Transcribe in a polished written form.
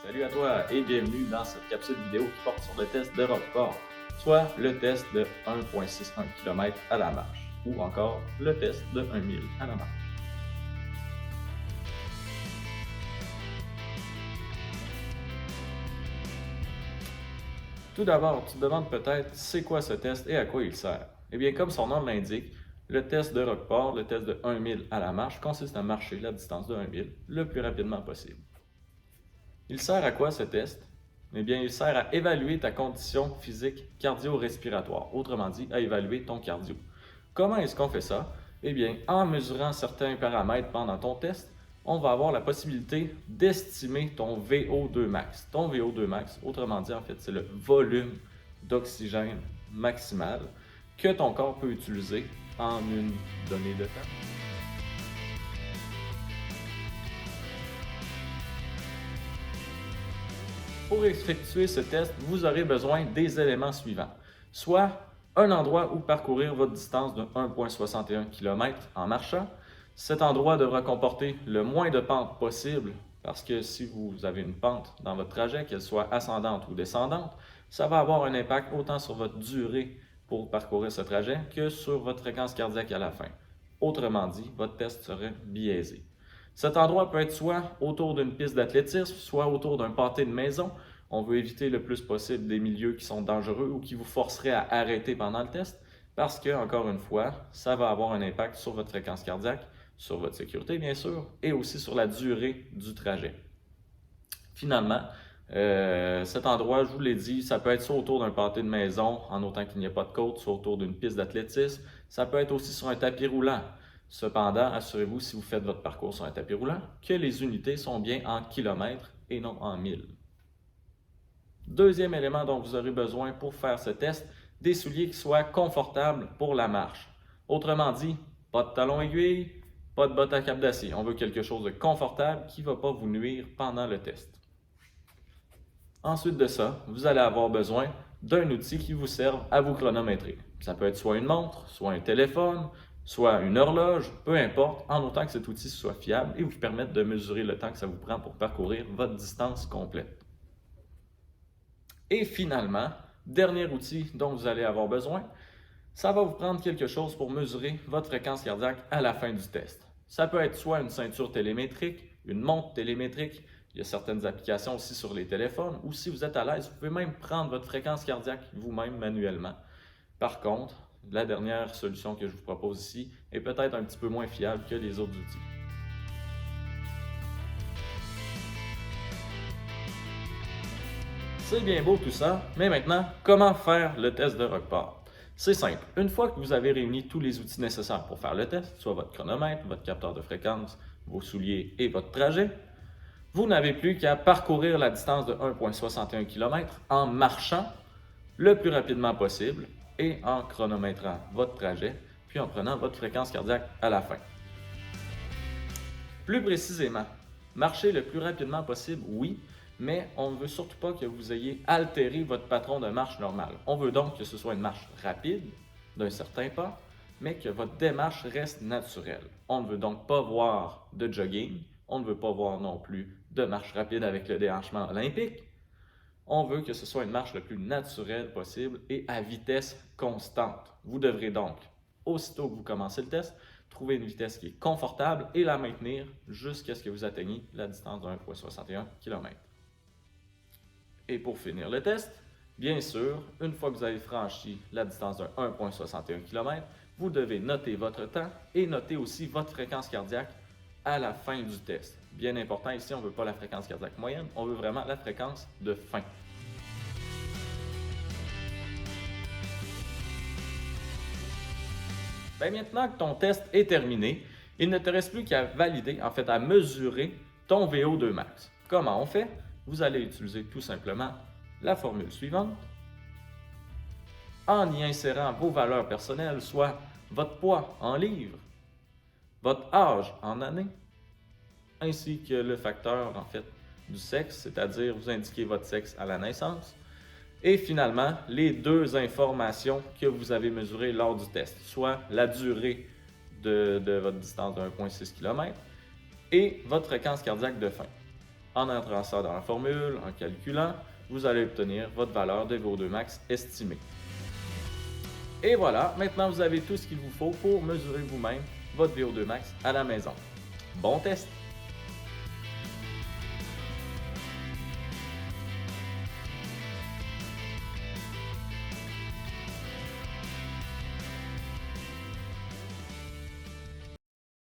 Salut à toi et bienvenue dans cette capsule vidéo qui porte sur le test de Rockport, soit le test de 1,61 km à la marche ou encore le test de 1 000 à la marche. Tout d'abord, tu te demandes peut-être c'est quoi ce test et à quoi il sert. Eh bien, comme son nom l'indique, le test de Rockport, le test de 1 000 à la marche, consiste à marcher la distance de 1 000 le plus rapidement possible. Il sert à quoi ce test? Eh bien, il sert à évaluer ta condition physique cardio-respiratoire, autrement dit, à évaluer ton cardio. Comment est-ce qu'on fait ça? Eh bien, en mesurant certains paramètres pendant ton test, on va avoir la possibilité d'estimer ton VO2 max. Ton VO2 max, autrement dit, en fait, c'est le volume d'oxygène maximal que ton corps peut utiliser en une donnée de temps. Pour effectuer ce test, vous aurez besoin des éléments suivants, soit un endroit où parcourir votre distance de 1,61 km en marchant. Cet endroit devra comporter le moins de pente possible parce que si vous avez une pente dans votre trajet, qu'elle soit ascendante ou descendante, ça va avoir un impact autant sur votre durée pour parcourir ce trajet que sur votre fréquence cardiaque à la fin. Autrement dit, votre test serait biaisé. Cet endroit peut être soit autour d'une piste d'athlétisme, soit autour d'un pâté de maison. On veut éviter le plus possible des milieux qui sont dangereux ou qui vous forceraient à arrêter pendant le test parce que, encore une fois, ça va avoir un impact sur votre fréquence cardiaque, sur votre sécurité bien sûr, et aussi sur la durée du trajet. Finalement, cet endroit, je vous l'ai dit, ça peut être soit autour d'un pâté de maison, en autant qu'il n'y ait pas de côte, soit autour d'une piste d'athlétisme. Ça peut être aussi sur un tapis roulant. Cependant, assurez-vous, si vous faites votre parcours sur un tapis roulant, que les unités sont bien en kilomètres et non en milles. Deuxième élément dont vous aurez besoin pour faire ce test, des souliers qui soient confortables pour la marche. Autrement dit, pas de talons aiguilles, pas de bottes à cap d'acier. On veut quelque chose de confortable qui ne va pas vous nuire pendant le test. Ensuite de ça, vous allez avoir besoin d'un outil qui vous serve à vous chronométrer. Ça peut être soit une montre, soit un téléphone, soit une horloge, peu importe, en autant que cet outil soit fiable et vous permette de mesurer le temps que ça vous prend pour parcourir votre distance complète. Et finalement, dernier outil dont vous allez avoir besoin, ça va vous prendre quelque chose pour mesurer votre fréquence cardiaque à la fin du test. Ça peut être soit une ceinture télémétrique, une montre télémétrique, il y a certaines applications aussi sur les téléphones, ou si vous êtes à l'aise, vous pouvez même prendre votre fréquence cardiaque vous-même manuellement. Par contre, la dernière solution que je vous propose ici est peut-être un petit peu moins fiable que les autres outils. C'est bien beau tout ça, mais maintenant, comment faire le test de Rockport? C'est simple. Une fois que vous avez réuni tous les outils nécessaires pour faire le test, soit votre chronomètre, votre capteur de fréquence, vos souliers et votre trajet, vous n'avez plus qu'à parcourir la distance de 1,61 km en marchant le plus rapidement possible et en chronométrant votre trajet, puis en prenant votre fréquence cardiaque à la fin. Plus précisément, marcher le plus rapidement possible, oui, mais on ne veut surtout pas que vous ayez altéré votre patron de marche normal. On veut donc que ce soit une marche rapide, d'un certain pas, mais que votre démarche reste naturelle. On ne veut donc pas voir de jogging, on ne veut pas voir non plus de marche rapide avec le déhanchement olympique. On veut que ce soit une marche le plus naturelle possible et à vitesse constante. Vous devrez donc, aussitôt que vous commencez le test, trouver une vitesse qui est confortable et la maintenir jusqu'à ce que vous atteigniez la distance de 1,61 km. Et pour finir le test, bien sûr, une fois que vous avez franchi la distance de 1,61 km, vous devez noter votre temps et noter aussi votre fréquence cardiaque à la fin du test. Bien important ici, on ne veut pas la fréquence cardiaque moyenne, on veut vraiment la fréquence de fin. Bien, maintenant que ton test est terminé, il ne te reste plus qu'à valider, en fait à mesurer ton VO2 max. Comment on fait? Vous allez utiliser tout simplement la formule suivante. En y insérant vos valeurs personnelles, soit votre poids en livres, votre âge en années, ainsi que le facteur en fait du sexe, c'est-à-dire vous indiquez votre sexe à la naissance, et finalement les deux informations que vous avez mesurées lors du test, soit la durée de votre distance de 1,6 km et votre fréquence cardiaque de fin. En entrant ça dans la formule, en calculant, vous allez obtenir votre valeur de VO2 max estimée. Et voilà, maintenant vous avez tout ce qu'il vous faut pour mesurer vous-même votre VO2 max à la maison. Bon test!